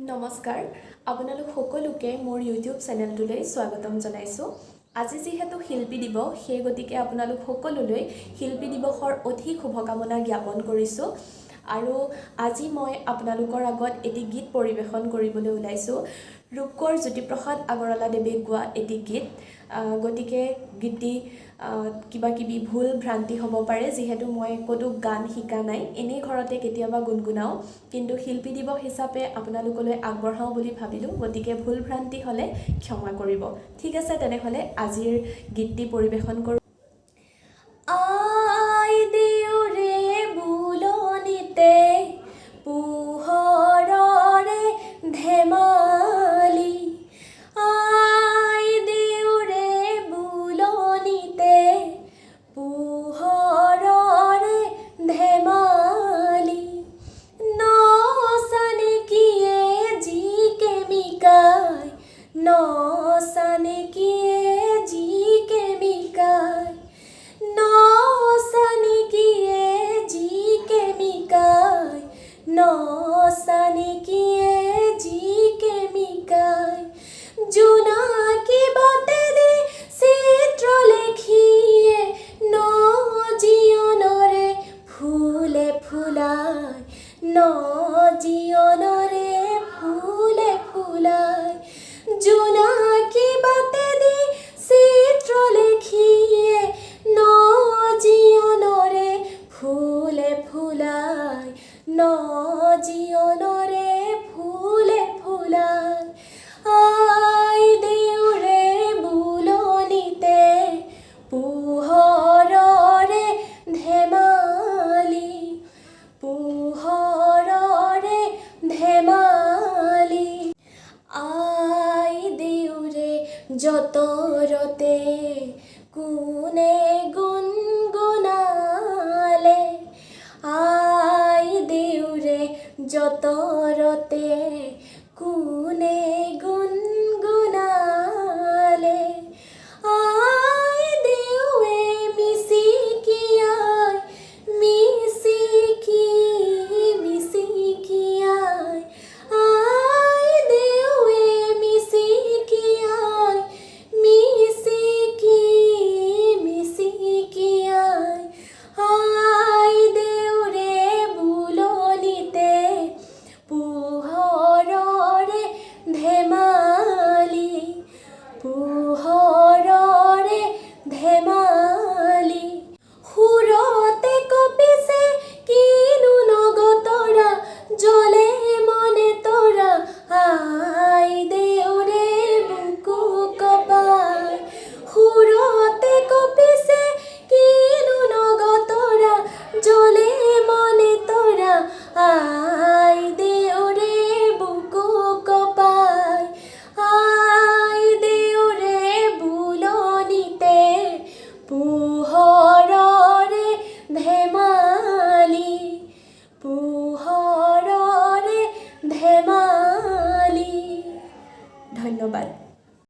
নমস্কাৰ আপোনালোক সকলোকে মোৰ ইউটিউব চেনেলটোলৈ স্বাগতম জনাইছোঁ। আজি যেহেতু শিল্পী দিৱস সেই গতিকে আপোনালোক সকলোলৈ শিল্পী দিৱসৰ অধিক শুভকামনা জ্ঞাপন কৰিছোঁ। আৰু আজি মই আপোনালোকৰ আগত এটি গীত পৰিৱেশন কৰিবলৈ ওলাইছোঁ। ৰূপকোঁৱৰ জ্যোতিপ্ৰসাদ আগৰৱালাদেৱে গোৱা এটি গীত। গতিকে গীতটি কিবা কিবি ভুল ভ্ৰান্তি হ'ব পাৰে, যিহেতু মই ক'তো গান শিকা নাই, এনেই ঘৰতে কেতিয়াবা গুণগুণাওঁ, কিন্তু শিল্পী দিৱস হিচাপে আপোনালোকলৈ আগবঢ়াওঁ বুলি ভাবিলোঁ। গতিকে ভুল ভ্ৰান্তি হ'লে ক্ষমা কৰিব। ঠিক আছে, তেনেহ'লে আজিৰ গীতটি পৰিৱেশন কৰোঁ। আই দেউৰে বুলনিতে পোহৰৰে ধেমালি, আই দেউৰে বুলনিতে পোহৰৰে ধেমালি, নচানে কিয়ে জিকে মিকাই, নচানে কিয়ে জিকে মিকাই, নচানে কিয়ে জিকে মিকাই, নচানে কিয়ে জিকে মিকাই, জোনাকী বাটেদি চিত্ৰ লেখিয়ে নজিয়নৰে ফুলে ফুলাই, নজিয়নৰে ফুলে ফুলাই, জোনাকী বাটেদি চিত্ৰ লেখিয়ে নজিয়নৰে ফুলে ফুলাই, নজিয়নৰে ফুলে ফুলাই, আই দেউৰে বুলনিতে পোহৰৰে ধেমালি, পোহৰৰে ধেমালি, আই দেউৰে যতৰতে কোনে গুণগুণালে, আই দেউৰে যতৰতে কোনে গুণ